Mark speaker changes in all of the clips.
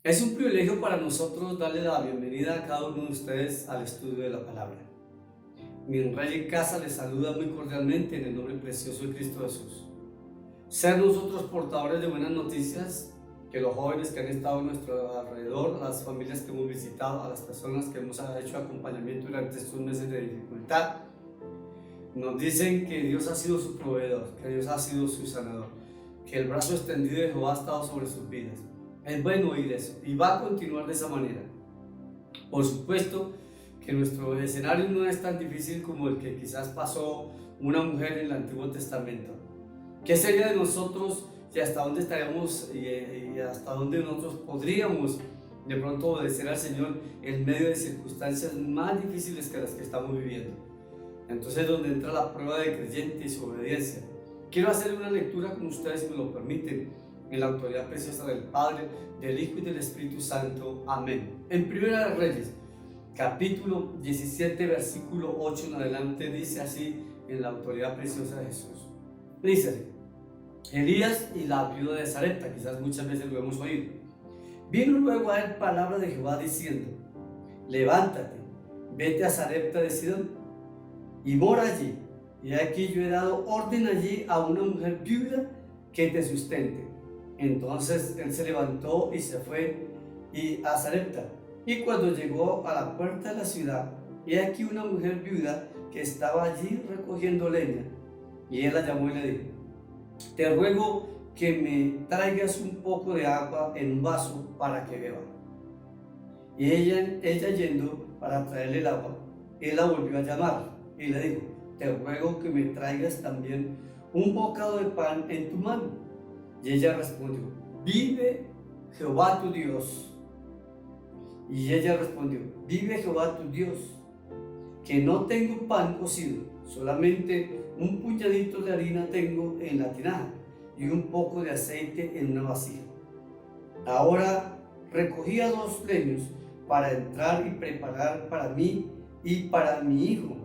Speaker 1: Es un privilegio para nosotros darle la bienvenida a cada uno de ustedes al estudio de la palabra. Mi rey en casa les saluda muy cordialmente en el nombre precioso de Cristo Jesús. Ser nosotros portadores de buenas noticias, que los jóvenes que han estado a nuestro alrededor, las familias que hemos visitado, a las personas que hemos hecho acompañamiento durante estos meses de dificultad, nos dicen que Dios ha sido su proveedor, que Dios ha sido su sanador, que el brazo extendido de Jehová ha estado sobre sus vidas. Es bueno oír eso y va a continuar de esa manera. Por supuesto que nuestro escenario no es tan difícil como el que quizás pasó una mujer en el Antiguo Testamento. ¿Qué sería de nosotros y hasta dónde estaríamos y hasta dónde nosotros podríamos de pronto obedecer al Señor en medio de circunstancias más difíciles que las que estamos viviendo? Entonces, donde entra la prueba de creyente y su obediencia. Quiero hacer una lectura con ustedes, si me lo permiten, en la autoridad preciosa del Padre, del Hijo y del Espíritu Santo. Amén. En Primera de Reyes, capítulo 17, versículo 8 en adelante, dice así en la autoridad preciosa de Jesús. Dice: Elías y la viuda de Sarepta, quizás muchas veces lo hemos oído. Vino luego a él palabra de Jehová diciendo: Levántate, vete a Sarepta de Sidón y mora allí. Y aquí yo he dado orden allí a una mujer viuda que te sustente. Entonces él se levantó y se fue a Sarepta. Y cuando llegó a la puerta de la ciudad, he aquí una mujer viuda que estaba allí recogiendo leña. Y él la llamó y le dijo: Te ruego que me traigas un poco de agua en un vaso para que beba. Y ella yendo para traerle el agua, él la volvió a llamar y le dijo: Te ruego que me traigas también un bocado de pan en tu mano. Y ella respondió: Vive Jehová tu Dios. Y ella respondió: Vive Jehová tu Dios, que no tengo pan cocido, solamente un puñadito de harina tengo en la tinaja y un poco de aceite en una vasija. Ahora recogía 2 leños para entrar y preparar para mí y para mi hijo,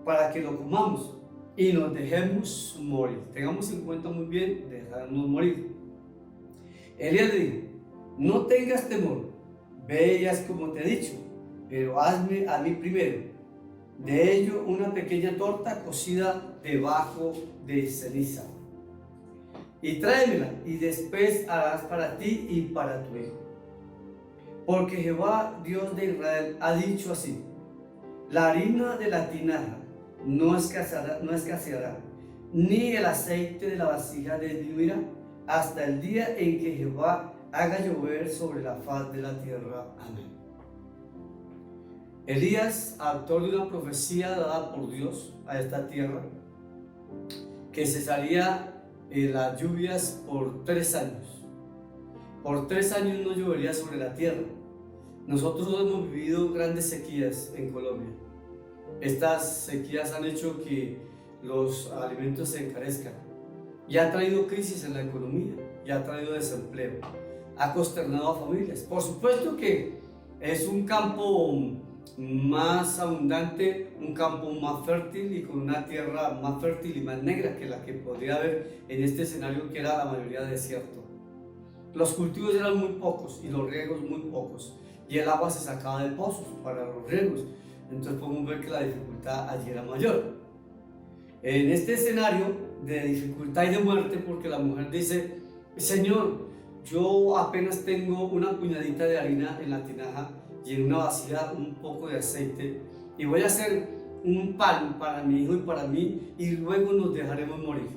Speaker 1: para que lo comamos y nos dejemos morir. Tengamos en cuenta muy bien, dejarnos morir. Elías le dijo: No tengas temor, ve y haz como te he dicho, pero hazme a mí primero de ello una pequeña torta cocida debajo de ceniza, y tráemela, y después harás para ti y para tu hijo. Porque Jehová, Dios de Israel, ha dicho así: La harina de la tinaja no escaseará, ni el aceite de la vasija disminuirá, hasta el día en que Jehová haga llover sobre la faz de la tierra. Amén. Elías, autor de una profecía dada por Dios a esta tierra, que cesaría las lluvias por 3 años. Por 3 años no llovería sobre la tierra. Nosotros hemos vivido grandes sequías en Colombia. Estas sequías han hecho que los alimentos se encarezcan y ha traído crisis en la economía y ha traído desempleo, ha consternado a familias. Por supuesto que es un campo más abundante, un campo más fértil y con una tierra más fértil y más negra que la que podría haber en este escenario, que era la mayoría desierto. Los cultivos eran muy pocos y los riegos muy pocos, y el agua se sacaba de pozos para los riegos. Entonces podemos ver que la dificultad allí era mayor. En este escenario de dificultad y de muerte, porque la mujer dice: Señor, yo apenas tengo una puñadita de harina en la tinaja y en una vasija un poco de aceite, y voy a hacer un pan para mi hijo y para mí, y luego nos dejaremos morir.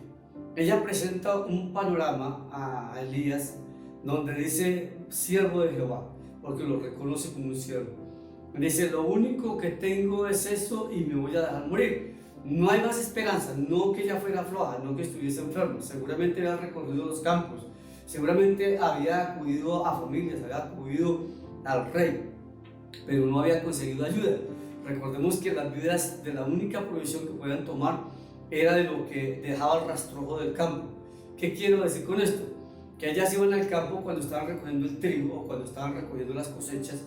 Speaker 1: Ella presenta un panorama a Elías donde dice: siervo de Jehová, porque lo reconoce como un siervo. Dice: lo único que tengo es eso y me voy a dejar morir. No hay más esperanza. No que ella fuera floja, no que estuviese enferma. Seguramente había recorrido los campos, seguramente había acudido a familias, había acudido al rey, pero no había conseguido ayuda. Recordemos que las viudas, de la única provisión que podían tomar era de lo que dejaba el rastrojo del campo. ¿Qué quiero decir con esto? Que ellas iban al campo cuando estaban recogiendo el trigo o cuando estaban recogiendo las cosechas,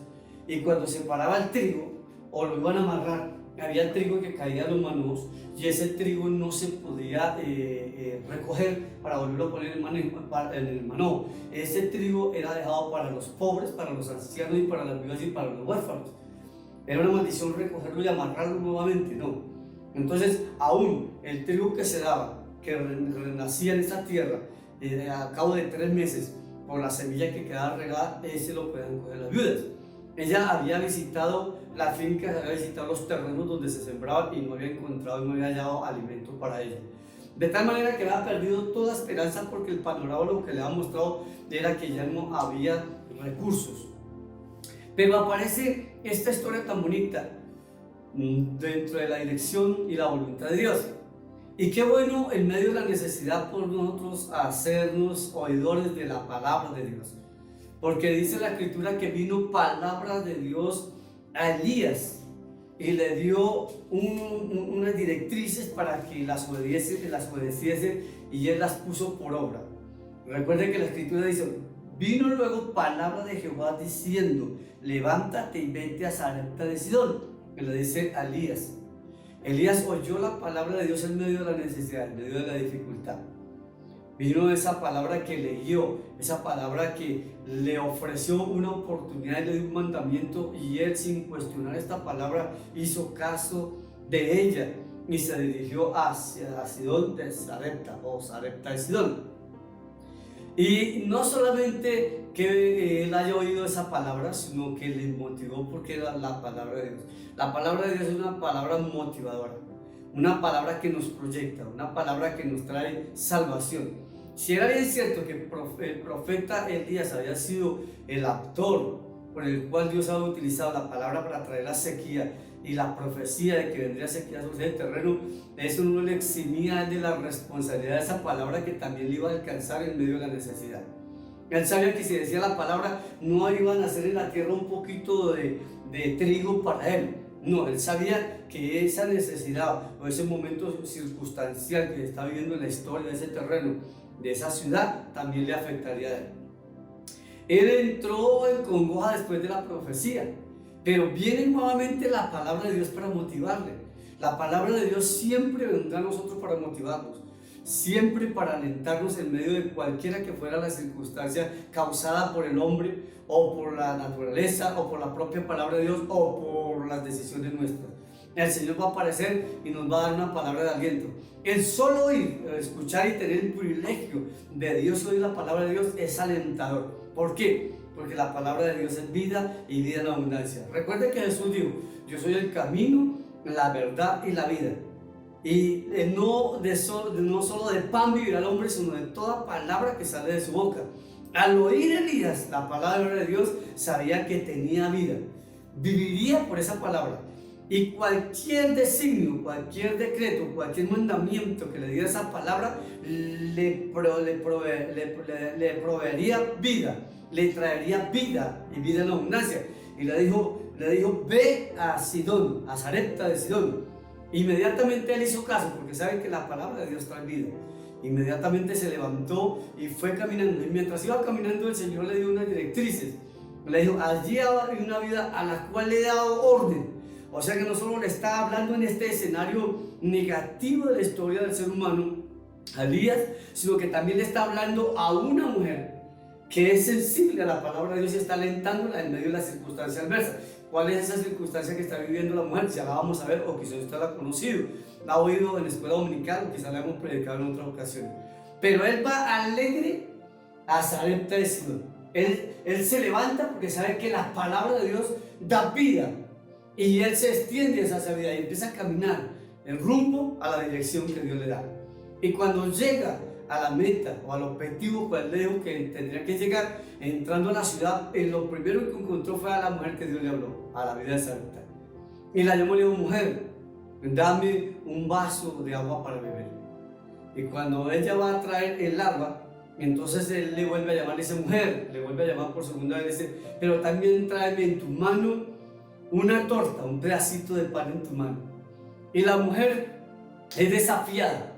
Speaker 1: y cuando se paraba el trigo o lo iban a amarrar había trigo que caía a los manojos y ese trigo no se podía recoger para volverlo a poner en el manojo. Ese trigo era dejado para los pobres, para los ancianos y para las viudas y para los huérfanos. Era una maldición recogerlo y amarrarlo nuevamente, no. Entonces, aún el trigo que se daba, que renacía en esta tierra, a cabo de 3 meses, por la semilla que quedaba regada, ese lo podían coger las viudas. Ella había visitado las fincas, había visitado los terrenos donde se sembraba y no había encontrado y no había hallado alimento para ella. De tal manera que había perdido toda esperanza porque el panorama lo que le había mostrado era que ya no había recursos. Pero aparece esta historia tan bonita dentro de la dirección y la voluntad de Dios. Y qué bueno en medio de la necesidad por nosotros hacernos oidores de la palabra de Dios. Porque dice la Escritura que vino palabra de Dios a Elías y le dio unas directrices para que las obedeciese y él las puso por obra. Recuerden que la Escritura dice: vino luego palabra de Jehová diciendo: levántate y vete a Sarepta de Sidón. Que le dice a Elías. Elías oyó la palabra de Dios en medio de la necesidad, en medio de la dificultad. Vino esa palabra que leyó, esa palabra que le ofreció una oportunidad y le dio un mandamiento, y él, sin cuestionar esta palabra, hizo caso de ella y se dirigió hacia Sidón de Sarepta o Sarepta de Sidón. Y no solamente que él haya oído esa palabra, sino que le motivó porque era la palabra de Dios. La palabra de Dios es una palabra motivadora, una palabra que nos proyecta, una palabra que nos trae salvación. Si era bien cierto que el profeta Elías había sido el actor por el cual Dios había utilizado la palabra para traer la sequía y la profecía de que vendría sequía sobre el terreno, eso no le eximía de la responsabilidad de esa palabra que también le iba a alcanzar en medio de la necesidad. Él sabía que si decía la palabra no iba a nacer en la tierra un poquito de trigo para él. No, él sabía que esa necesidad o ese momento circunstancial que está viviendo en la historia de ese terreno, de esa ciudad, también le afectaría a él. Él entró en congoja después de la profecía, pero viene nuevamente la palabra de Dios para motivarle. La palabra de Dios siempre vendrá a nosotros para motivarnos, siempre para alentarnos en medio de cualquiera que fuera la circunstancia causada por el hombre o por la naturaleza o por la propia palabra de Dios o por las decisiones nuestras. El Señor va a aparecer y nos va a dar una palabra de aliento. El solo oír, escuchar y tener el privilegio de Dios, oír la palabra de Dios, es alentador. ¿Por qué? Porque la palabra de Dios es vida y vida en abundancia. Recuerden que Jesús dijo: yo soy el camino, la verdad y la vida. Y no solo de pan vivirá el hombre, sino de toda palabra que sale de su boca. Al oír Elías la palabra de Dios, sabía que tenía vida. Viviría por esa palabra. Y cualquier designio, cualquier decreto, cualquier mandamiento que le diera esa palabra, le proveería vida, le traería vida y vida en abundancia. Y le dijo: ve a Sidón, a Sarepta de Sidón. Inmediatamente él hizo caso, porque sabe que la palabra de Dios trae vida. Inmediatamente se levantó y fue caminando. Y mientras iba caminando, el Señor le dio unas directrices. Le dijo: allí hay una vida a la cual le he dado orden. O sea que no solo le está hablando en este escenario negativo de la historia del ser humano a Elías, sino que también le está hablando a una mujer que es sensible a la palabra de Dios y está alentándola en medio de la circunstancia adversa. ¿Cuál es esa circunstancia que está viviendo la mujer? Ya la vamos a ver, o quizás usted la ha conocido, la ha oído en la escuela dominical, o quizás la hemos predicado en otra ocasión. Pero él va alegre a Sarepta de Sidón. Él se levanta porque sabe que la palabra de Dios da vida. Y él se extiende esa vida y empieza a caminar en rumbo a la dirección que Dios le da. Y cuando llega a la meta o al objetivo cual le dijo que tendría que llegar, entrando a la ciudad, lo primero que encontró fue a la mujer que Dios le habló, a la vida de Sarepta. Y la llamó y le dijo: mujer, dame un vaso de agua para beber. Y cuando ella va a traer el agua, entonces él le vuelve a llamar, le dice: mujer, le vuelve a llamar por segunda vez, le dice: pero también tráeme en tu mano una torta, un pedacito de pan en tu mano. Y la mujer es desafiada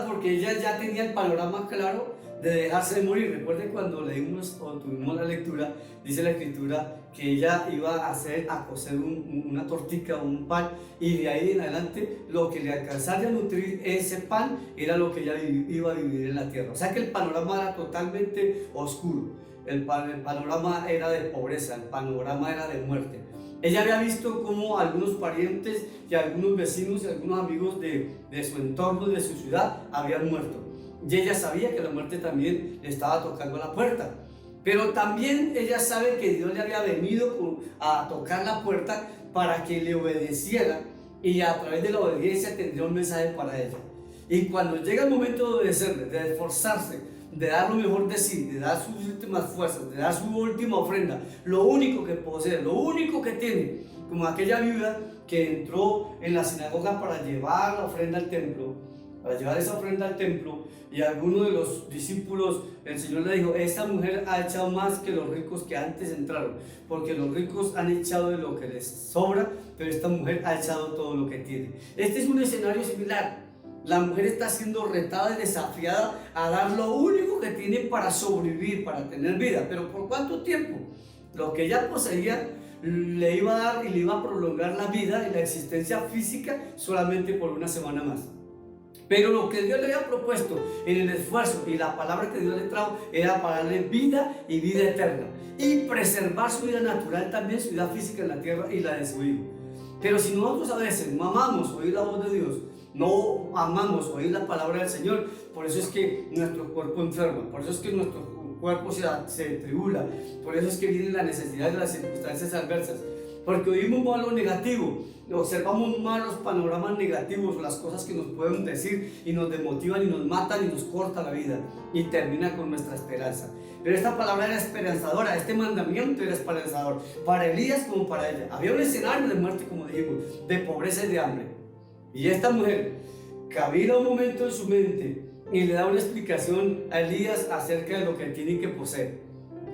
Speaker 1: porque ella ya tenía el panorama claro de dejarse de morir. Recuerden cuando leímos o tuvimos la lectura, dice la escritura que ella iba a cocer una tortica o un pan, y de ahí en adelante lo que le alcanzara a nutrir ese pan era lo que ella iba a vivir en la tierra. O sea que el panorama era totalmente oscuro, el panorama era de pobreza, el panorama era de muerte. Ella había visto cómo algunos parientes y algunos vecinos y algunos amigos de su entorno, de su ciudad, habían muerto. Y ella sabía que la muerte también le estaba tocando la puerta. Pero también ella sabe que Dios le había venido a tocar la puerta para que le obedeciera, y a través de la obediencia tendría un mensaje para ella. Y cuando llega el momento de obedecerle, de esforzarse, de dar lo mejor de sí, de dar sus últimas fuerzas, de dar su última ofrenda, lo único que posee, lo único que tiene, como aquella viuda que entró en la sinagoga para llevar la ofrenda al templo, para llevar esa ofrenda al templo, y a alguno de los discípulos el Señor le dijo: esta mujer ha echado más que los ricos que antes entraron, porque los ricos han echado de lo que les sobra, pero esta mujer ha echado todo lo que tiene. Este es un escenario similar. La mujer está siendo retada y desafiada a dar lo único que tiene para sobrevivir, para tener vida. ¿Pero por cuánto tiempo? Lo que ella poseía le iba a dar y le iba a prolongar la vida y la existencia física solamente por una semana más. Pero lo que Dios le había propuesto en el esfuerzo y la palabra que Dios le trajo era para darle vida y vida eterna, y preservar su vida natural también, su vida física en la tierra y la de su hijo. Pero si nosotros a veces no amamos oír la voz de Dios, no amamos oír la palabra del Señor, por eso es que nuestro cuerpo enferma, por eso es que nuestro cuerpo se tribula, por eso es que vienen las necesidades de las circunstancias adversas, porque oímos más lo negativo, observamos más los panoramas negativos, las cosas que nos pueden decir y nos desmotivan y nos matan y nos corta la vida y termina con nuestra esperanza. Pero esta palabra era esperanzadora, este mandamiento era esperanzador para Elías como para ella. Había un escenario de muerte, como dijimos, de pobreza y de hambre. Y esta mujer cabila un momento en su mente y le da una explicación a Elías acerca de lo que tiene que poseer.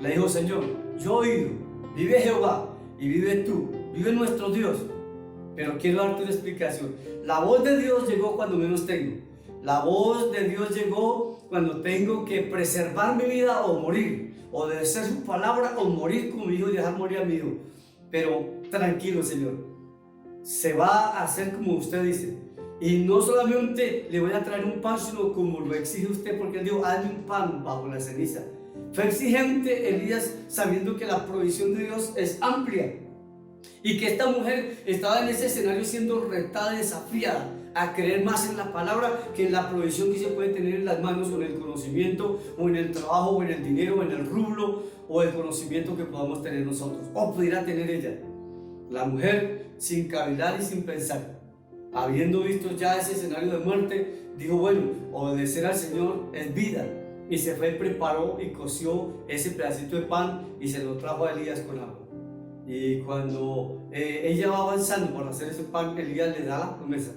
Speaker 1: Le dijo: Señor, yo he oído, vive Jehová y vive tú, vive nuestro Dios, pero quiero darte una explicación. La voz de Dios llegó cuando menos tengo. La voz de Dios llegó cuando tengo que preservar mi vida o morir, obedecer su palabra o morir con mi hijo y dejar morir a mi hijo. Pero tranquilo, Señor, se va a hacer como usted dice. Y no solamente le voy a traer un pan, sino como lo exige usted, porque él dijo: hazme un pan bajo la ceniza. Fue exigente Elías, sabiendo que la provisión de Dios es amplia y que esta mujer estaba en ese escenario siendo retada y desafiada a creer más en la palabra que en la provisión que se puede tener en las manos, o en el conocimiento, o en el trabajo, o en el dinero, o en el rublo, o el conocimiento que podamos tener nosotros, o pudiera tener ella. La mujer, sin cavilar y sin pensar, habiendo visto ya ese escenario de muerte, dijo: bueno, obedecer al Señor es vida. Y se fue, preparó y coció ese pedacito de pan y se lo trajo a Elías con agua. Y cuando ella va avanzando para hacer ese pan, Elías le da la promesa,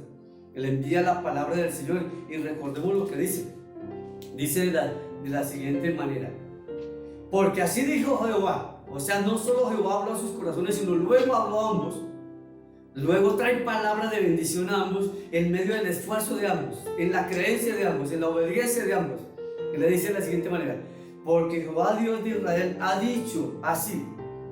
Speaker 1: le envía la palabra del Señor. Y recordemos lo que dice. Dice de la siguiente manera: porque así dijo Jehová. O sea, no solo Jehová habló a sus corazones, sino luego habló a ambos. Luego trae palabra de bendición a ambos en medio del esfuerzo de ambos, en la creencia de ambos, en la obediencia de ambos. Y le dice de la siguiente manera: porque Jehová Dios de Israel ha dicho así: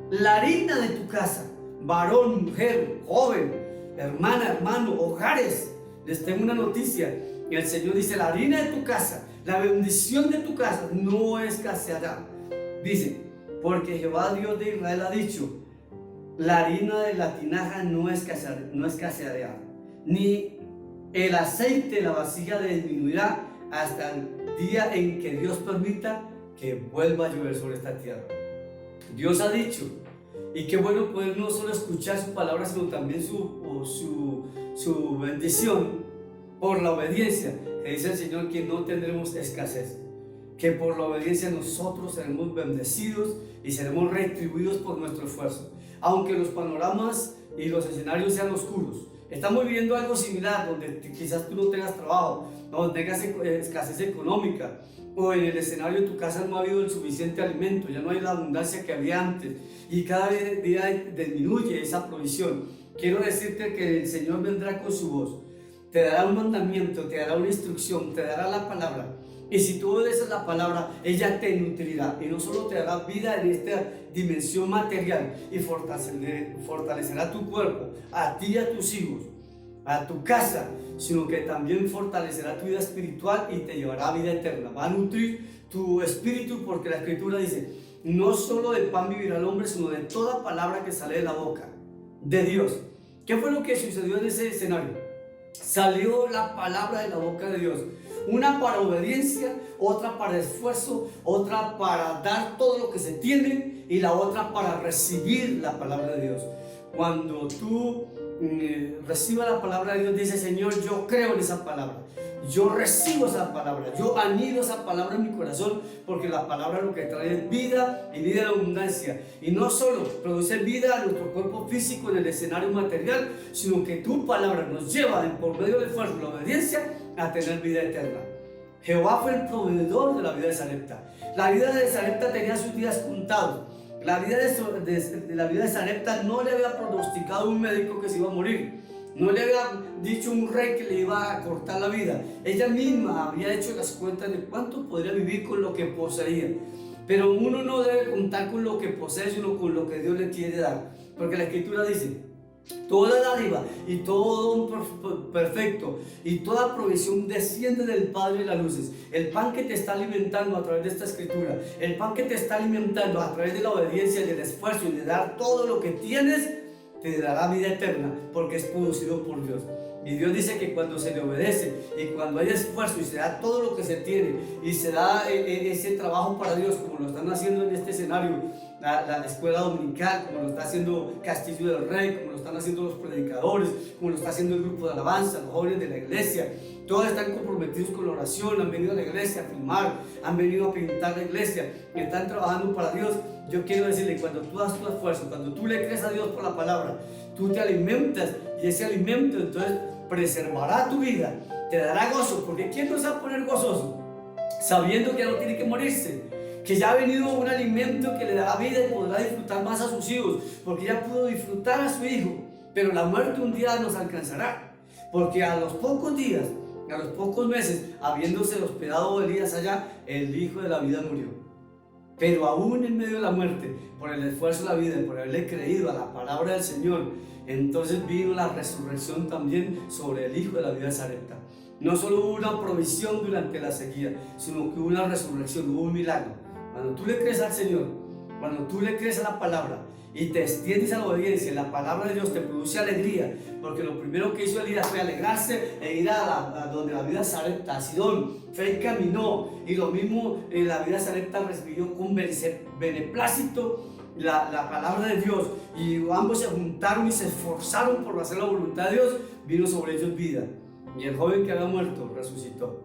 Speaker 1: la harina de tu casa, varón, mujer, joven, hermana, hermano, hogares. Les tengo una noticia. El Señor dice: la harina de tu casa, la bendición de tu casa no escaseará. Dice: porque Jehová Dios de Israel ha dicho: la harina de la tinaja no escaseará, ni el aceite de la vasija disminuirá hasta el día en que Dios permita que vuelva a llover sobre esta tierra. Dios ha dicho, y qué bueno poder no solo escuchar su palabra, sino también su bendición por la obediencia, que dice el Señor que no tendremos escasez, que por la obediencia nosotros seremos bendecidos y seremos retribuidos por nuestro esfuerzo. Aunque los panoramas y los escenarios sean oscuros, estamos viviendo algo similar, donde quizás tú no tengas trabajo, donde tengas escasez económica, o en el escenario de tu casa no ha habido el suficiente alimento, ya no hay la abundancia que había antes, y cada día disminuye esa provisión. Quiero decirte que el Señor vendrá con su voz, te dará un mandamiento, te dará una instrucción, te dará la palabra, Y si tú obedeces la palabra, ella te nutrirá. Y no solo te dará vida en esta dimensión material y fortalecerá tu cuerpo, a ti y a tus hijos, a tu casa, sino que también fortalecerá tu vida espiritual y te llevará a vida eterna. Va a nutrir tu espíritu, porque la Escritura dice: no solo de pan vivirá el hombre, sino de toda palabra que sale de la boca de Dios. ¿Qué fue lo que sucedió en ese escenario? Salió la palabra de la boca de Dios. Una para obediencia, otra para esfuerzo, otra para dar todo lo que se tiene, y la otra para recibir la palabra de Dios. Cuando tú recibas la palabra de Dios, dice: Señor, yo creo en esa palabra, yo recibo esa palabra, yo anido esa palabra en mi corazón, porque la palabra lo que trae es vida, y vida en abundancia. Y no solo produce vida a nuestro cuerpo físico en el escenario material, sino que tu palabra nos lleva, por medio del esfuerzo y la obediencia, a tener vida eterna. Jehová fue el proveedor de la vida de Sarepta. La vida de Sarepta tenía sus días contados. La vida de Sarepta no le había pronosticado un médico que se iba a morir. No le había dicho un rey que le iba a cortar la vida. Ella misma había hecho las cuentas de cuánto podría vivir con lo que poseía. Pero uno no debe contar con lo que posee, sino con lo que Dios le quiere dar. Porque la Escritura dice: toda dádiva y todo don perfecto y toda provisión desciende del Padre de las luces. El pan que te está alimentando a través de esta Escritura, el pan que te está alimentando a través de la obediencia y del esfuerzo y de dar todo lo que tienes, te dará vida eterna, porque es producido por Dios. Y Dios dice que cuando se le obedece y cuando hay esfuerzo y se da todo lo que se tiene y se da ese trabajo para Dios, como lo están haciendo en este escenario la escuela dominical, como lo está haciendo Castillo del Rey, como lo están haciendo los predicadores, como lo está haciendo el grupo de alabanza, los jóvenes de la iglesia, todos están comprometidos con la oración, han venido a la iglesia a filmar, han venido a pintar la iglesia, están trabajando para Dios. Yo quiero decirle, cuando tú das tu esfuerzo, cuando tú le crees a Dios por la palabra, tú te alimentas, y ese alimento entonces preservará tu vida, te dará gozo, porque ¿quién no se va a poner gozoso? Sabiendo que ya no tiene que morirse, que ya ha venido un alimento que le dará vida y podrá disfrutar más a sus hijos, porque ya pudo disfrutar a su hijo. Pero la muerte un día nos alcanzará, porque a los pocos días, a los pocos meses, habiéndose hospedado Elías allá, el hijo de la vida murió. Pero aún en medio de la muerte, por el esfuerzo de la vida y por haberle creído a la palabra del Señor, entonces vino la resurrección también sobre el hijo de la vida de Sarepta. No solo hubo una provisión durante la sequía, sino que hubo una resurrección, hubo un milagro. Cuando tú le crees al Señor, cuando tú le crees a la palabra y te extiendes a la obediencia, la palabra de Dios te produce alegría, porque lo primero que hizo Elías fue alegrarse e ir a donde la vida de Sarepta, a Sidón. Fue y caminó, y lo mismo en la vida de Sarepta recibió con beneplácito la palabra de Dios, y ambos se juntaron y se esforzaron por hacer la voluntad de Dios. Vino sobre ellos vida, y el joven que había muerto resucitó,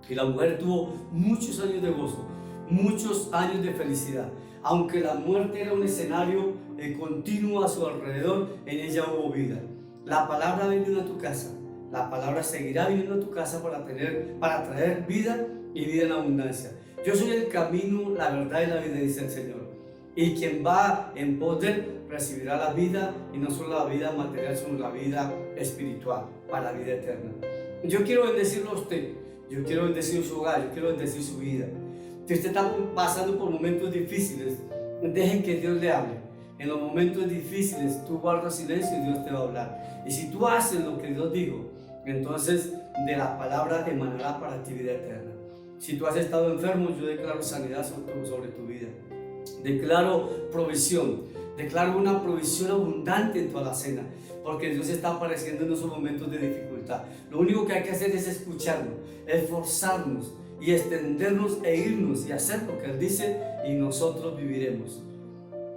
Speaker 1: y la mujer tuvo muchos años de gozo, muchos años de felicidad. Aunque la muerte era un escenario continuo a su alrededor, en ella hubo vida. La palabra ha venido a tu casa, la palabra seguirá viniendo a tu casa para traer vida y vida en abundancia. Yo soy el camino, la verdad y la vida, dice el Señor. Y quien va en pos de él recibirá la vida, y no solo la vida material, sino la vida espiritual, para la vida eterna. Yo quiero bendecirlo a usted, yo quiero bendecir su hogar, yo quiero bendecir su vida. Si usted está pasando por momentos difíciles, dejen que Dios le hable. En los momentos difíciles tú guardas silencio y Dios te va a hablar. Y si tú haces lo que Dios dijo, entonces de la palabra emanará para ti vida eterna. Si tú has estado enfermo, yo declaro sanidad sobre tu vida. Declaro provisión, declaro una provisión abundante en tu alacena, porque Dios está apareciendo en esos momentos de dificultad. Lo único que hay que hacer es escucharlo, esforzarnos y extendernos e irnos y hacer lo que Él dice, y nosotros viviremos.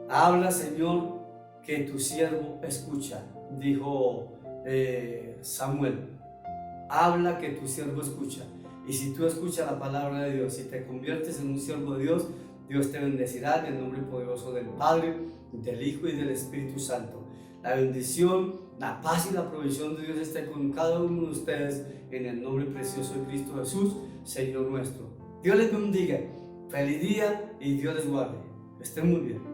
Speaker 1: Habla, Señor, que tu siervo escucha, dijo Samuel. Habla, que tu siervo escucha. Y si tú escuchas la palabra de Dios y te conviertes en un siervo de Dios, Dios te bendecirá en el nombre poderoso del Padre, del Hijo y del Espíritu Santo. La bendición, la paz y la provisión de Dios esté con cada uno de ustedes, en el nombre precioso de Cristo Jesús, Señor nuestro. Dios les bendiga. Feliz día y Dios les guarde. Estén muy bien.